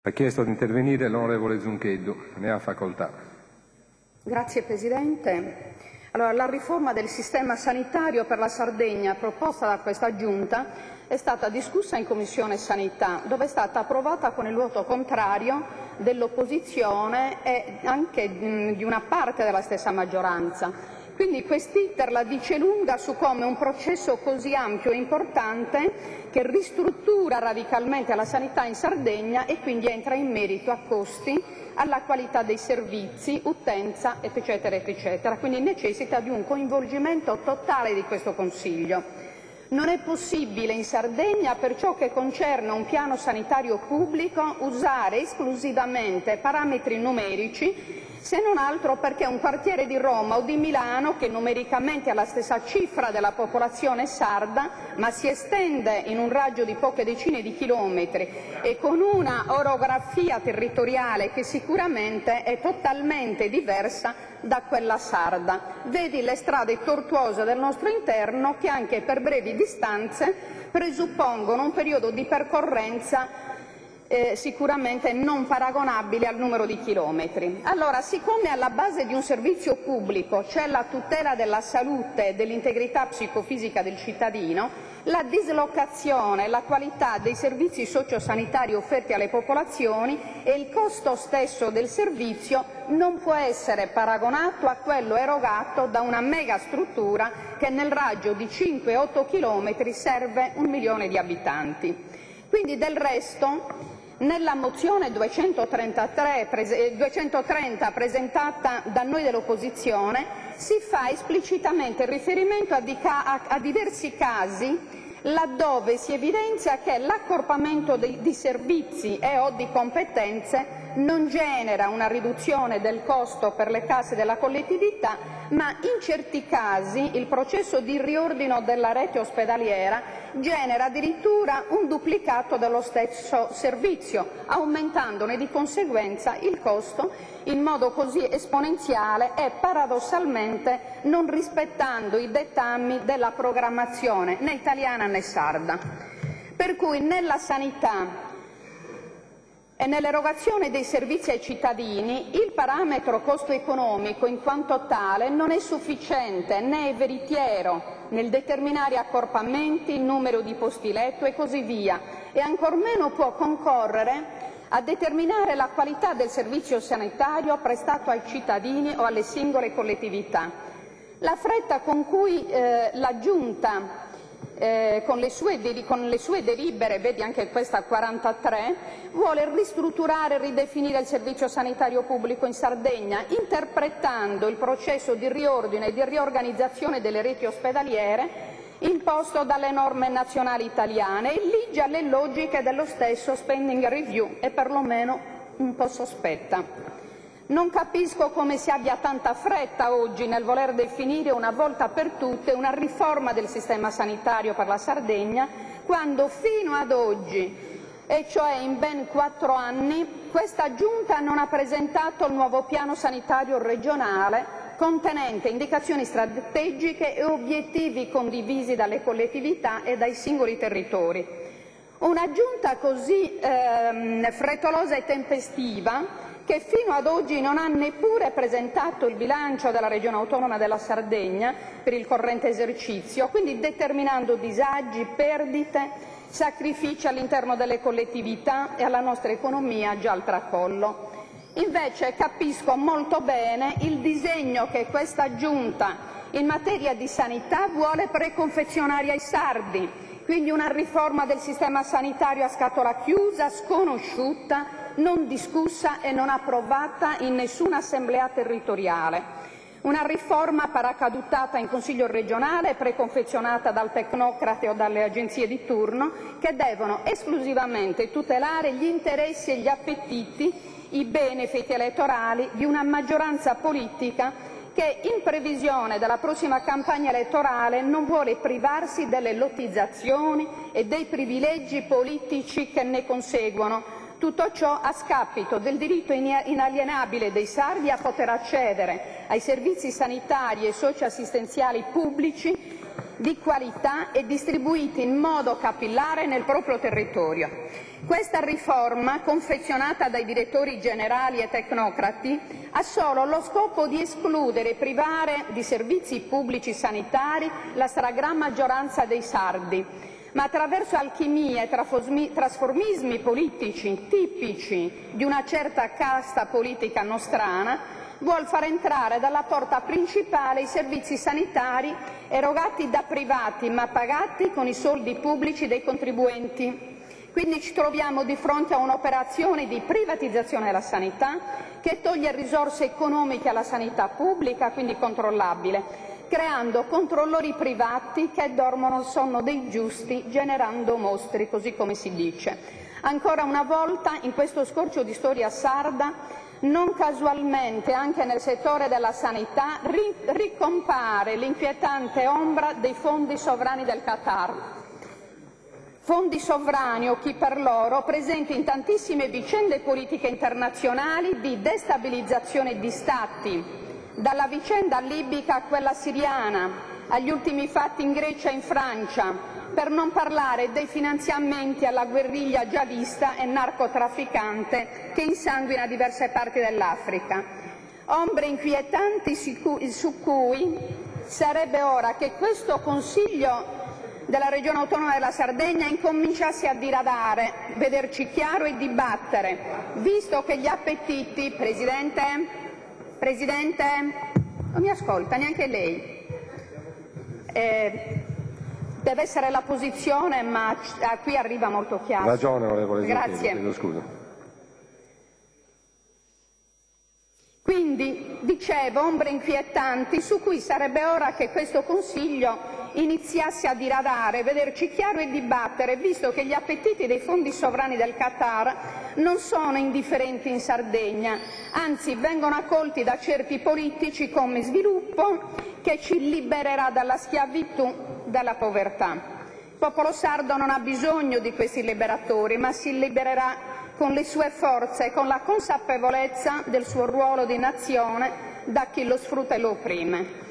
Ha chiesto di intervenire l'onorevole Zuncheddu, ne ha facoltà. Grazie Presidente. Allora, la riforma del sistema sanitario per la Sardegna proposta da questa Giunta è stata discussa in Commissione Sanità, dove è stata approvata con il voto contrario dell'opposizione e anche di una parte della stessa maggioranza. Quindi quest'iter la dice lunga su come un processo così ampio e importante, che ristruttura radicalmente la sanità in Sardegna e quindi entra in merito a costi, alla qualità dei servizi, utenza, eccetera, eccetera. Quindi necessita di un coinvolgimento totale di questo Consiglio. Non è possibile in Sardegna, per ciò che concerne un piano sanitario pubblico, usare esclusivamente parametri numerici, se non altro perché un quartiere di Roma o di Milano, che numericamente ha la stessa cifra della popolazione sarda, ma si estende in un raggio di poche decine di chilometri e con una orografia territoriale che sicuramente è totalmente diversa da quella sarda. Vedi le strade tortuose del nostro interno che anche per brevi distanze presuppongono un periodo di percorrenza sicuramente non paragonabile al numero di chilometri. Allora, siccome alla base di un servizio pubblico c'è la tutela della salute e dell'integrità psicofisica del cittadino, la dislocazione e la qualità dei servizi sociosanitari offerti alle popolazioni e il costo stesso del servizio non può essere paragonato a quello erogato da una megastruttura che nel raggio di 5-8 chilometri serve 1 milione di abitanti. Quindi del resto nella mozione 230 presentata da noi dell'opposizione si fa esplicitamente riferimento a diversi casi laddove si evidenzia che l'accorpamento di servizi e o di competenze non genera una riduzione del costo per le casse della collettività, ma in certi casi il processo di riordino della rete ospedaliera genera addirittura un duplicato dello stesso servizio, aumentandone di conseguenza il costo in modo così esponenziale e paradossalmente non rispettando i dettami della programmazione né italiana né sarda. Per cui nella sanità e nell'erogazione dei servizi ai cittadini il parametro costo economico in quanto tale non è sufficiente né è veritiero nel determinare accorpamenti, il numero di posti letto e così via, e ancor meno può concorrere a determinare la qualità del servizio sanitario prestato ai cittadini o alle singole collettività. La fretta con cui la Giunta con le sue delibere, vedi anche questa 43, vuole ristrutturare e ridefinire il servizio sanitario pubblico in Sardegna, interpretando il processo di riordine e di riorganizzazione delle reti ospedaliere imposto dalle norme nazionali italiane e lì già le logiche dello stesso spending review è perlomeno un po' sospetta. Non capisco come si abbia tanta fretta oggi nel voler definire una volta per tutte una riforma del sistema sanitario per la Sardegna, quando fino ad oggi, e cioè in ben 4 anni, questa Giunta non ha presentato il nuovo piano sanitario regionale contenente indicazioni strategiche e obiettivi condivisi dalle collettività e dai singoli territori. Una Giunta così frettolosa e tempestiva che fino ad oggi non ha neppure presentato il bilancio della Regione Autonoma della Sardegna per il corrente esercizio, quindi determinando disagi, perdite, sacrifici all'interno delle collettività e alla nostra economia già al tracollo. Invece capisco molto bene il disegno che questa Giunta in materia di sanità vuole preconfezionare ai sardi, quindi una riforma del sistema sanitario a scatola chiusa, sconosciuta, non discussa e non approvata in nessuna assemblea territoriale. Una riforma paracadutata in Consiglio regionale, preconfezionata dal tecnocrate o dalle agenzie di turno, che devono esclusivamente tutelare gli interessi e gli appetiti, i benefit elettorali di una maggioranza politica che in previsione della prossima campagna elettorale non vuole privarsi delle lottizzazioni e dei privilegi politici che ne conseguono. Tutto ciò a scapito del diritto inalienabile dei sardi a poter accedere ai servizi sanitari e socioassistenziali pubblici di qualità e distribuiti in modo capillare nel proprio territorio. Questa riforma, confezionata dai direttori generali e tecnocrati, ha solo lo scopo di escludere e privare di servizi pubblici sanitari la stragrande maggioranza dei sardi, ma attraverso alchimie e trasformismi politici tipici di una certa casta politica nostrana, vuol far entrare dalla porta principale i servizi sanitari erogati da privati ma pagati con i soldi pubblici dei contribuenti. Quindi ci troviamo di fronte a un'operazione di privatizzazione della sanità che toglie risorse economiche alla sanità pubblica, quindi controllabile, creando controllori privati che dormono il sonno dei giusti, generando mostri, così come si dice. Ancora una volta, in questo scorcio di storia sarda, non casualmente anche nel settore della sanità ricompare l'inquietante ombra dei fondi sovrani del Qatar. Fondi sovrani, o chi per loro, presenti in tantissime vicende politiche internazionali di destabilizzazione di Stati, dalla vicenda libica a quella siriana, agli ultimi fatti in Grecia e in Francia, per non parlare dei finanziamenti alla guerriglia jihadista e narcotrafficante che insanguina diverse parti dell'Africa. Ombre inquietanti su cui sarebbe ora che questo Consiglio della Regione Autonoma della Sardegna incominciasse a diradare, vederci chiaro e dibattere, visto che gli appetiti, Presidente, non mi ascolta neanche lei. Deve essere la posizione, ma qui arriva molto chiaro. Ragione, onorevole Zucchetti, Grazie. chiedo scusa. Quindi, dicevo, ombre inquietanti su cui sarebbe ora che questo Consiglio iniziasse a diradare, vederci chiaro e dibattere, visto che gli appetiti dei fondi sovrani del Qatar non sono indifferenti in Sardegna, anzi vengono accolti da certi politici come sviluppo che ci libererà dalla schiavitù, dalla povertà. Il popolo sardo non ha bisogno di questi liberatori, ma si libererà con le sue forze e con la consapevolezza del suo ruolo di nazione da chi lo sfrutta e lo opprime.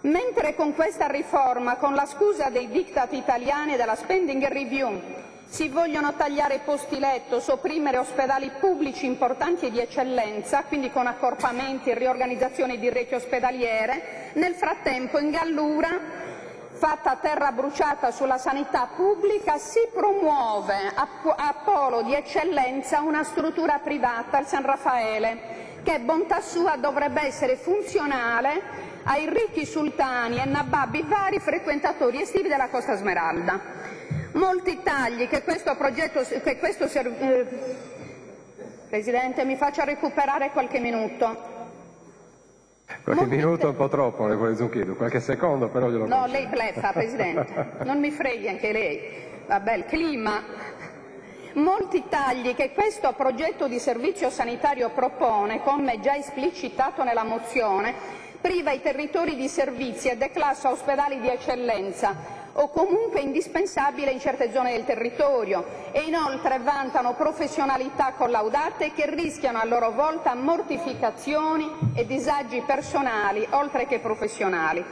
Mentre con questa riforma, con la scusa dei diktat italiani e della spending review, si vogliono tagliare posti letto, sopprimere ospedali pubblici importanti e di eccellenza, quindi con accorpamenti e riorganizzazioni di reti ospedaliere, nel frattempo in Gallura, fatta a terra bruciata sulla sanità pubblica, si promuove a polo di eccellenza una struttura privata, il San Raffaele, che bontà sua dovrebbe essere funzionale ai ricchi sultani e nababbi vari frequentatori estivi della Costa Smeralda. Molti tagli che questo progetto, Presidente, mi faccia recuperare qualche minuto. Qualche minuto è un po' troppo, onorevole Zucchetti, qualche secondo però glielo No, concedo. lei bleffa, Presidente, non mi freghi anche lei. Vabbè, il clima. Molti tagli che questo progetto di servizio sanitario propone, come già esplicitato nella mozione, priva i territori di servizi e declassa ospedali di eccellenza o comunque indispensabile in certe zone del territorio e inoltre vantano professionalità collaudate che rischiano a loro volta mortificazioni e disagi personali oltre che professionali.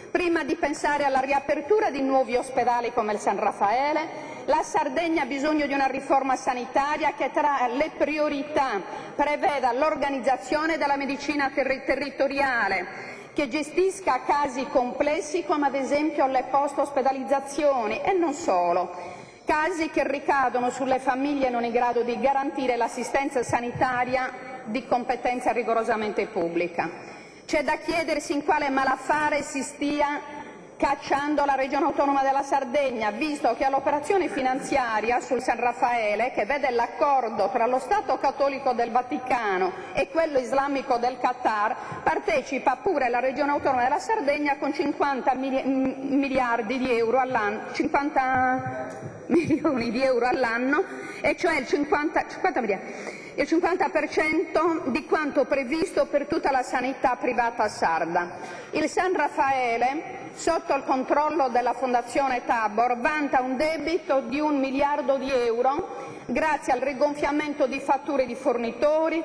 Prima di pensare alla riapertura di nuovi ospedali come il San Raffaele, la Sardegna ha bisogno di una riforma sanitaria che tra le priorità preveda l'organizzazione della medicina territoriale, che gestisca casi complessi come ad esempio le post-ospedalizzazioni e non solo, casi che ricadono sulle famiglie non in grado di garantire l'assistenza sanitaria di competenza rigorosamente pubblica. C'è da chiedersi in quale malaffare si stia cacciando la Regione Autonoma della Sardegna, visto che all'operazione finanziaria sul San Raffaele, che vede l'accordo tra lo Stato cattolico del Vaticano e quello islamico del Qatar, partecipa pure la Regione Autonoma della Sardegna con 50 miliardi di euro all'anno, 50 milioni di euro all'anno, e cioè il 50% di quanto previsto per tutta la sanità privata sarda. Il San Raffaele, sotto il controllo della Fondazione Tabor, vanta un debito di 1 miliardo di euro grazie al rigonfiamento di fatture di fornitori,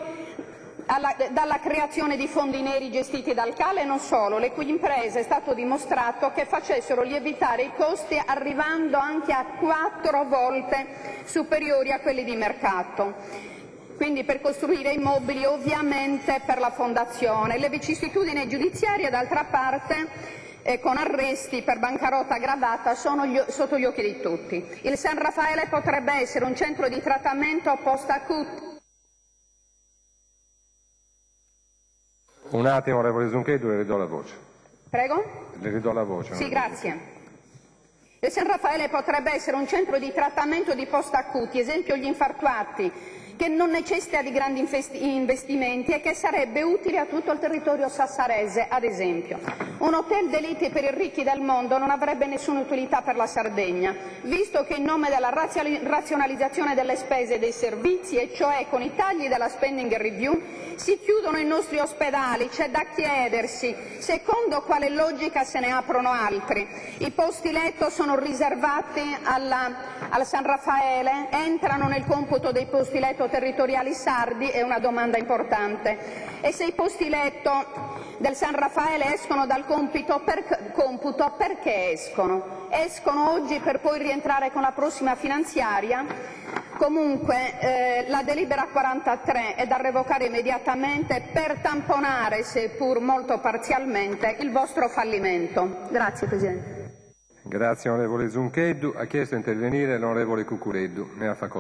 dalla creazione di fondi neri gestiti dal CAL e non solo, le cui imprese è stato dimostrato che facessero lievitare i costi arrivando anche a 4 volte superiori a quelli di mercato. Quindi per costruire immobili, ovviamente per la fondazione. Le vicissitudini giudiziarie, d'altra parte, con arresti per bancarotta aggravata sono sotto gli occhi di tutti. Il San Raffaele potrebbe essere un centro di trattamento post-acute. Un attimo, onorevole Zunchedo, le ridò la voce. Prego? Le ridò la voce. Sì, grazie. Il San Raffaele potrebbe essere un centro di trattamento di post-acuti, esempio gli infartuati, che non necessita di grandi investimenti e che sarebbe utile a tutto il territorio sassarese, ad esempio. Un hotel d'élite per i ricchi del mondo non avrebbe nessuna utilità per la Sardegna, visto che in nome della razionalizzazione delle spese e dei servizi, e cioè con i tagli della spending review, si chiudono i nostri ospedali. C'è da chiedersi secondo quale logica se ne aprono altri. I posti letto sono riservati al San Raffaele? Entrano nel computo dei posti letto territoriali sardi? È una domanda importante. E se i posti letto del San Raffaele escono dal computo, perché escono? Escono oggi per poi rientrare con la prossima finanziaria? Comunque la delibera 43 è da revocare immediatamente per tamponare, seppur molto parzialmente, il vostro fallimento. Grazie Presidente. Grazie onorevole Zunchedo. Ha chiesto di intervenire l'onorevole Cuccureddu. Ne ha facoltà.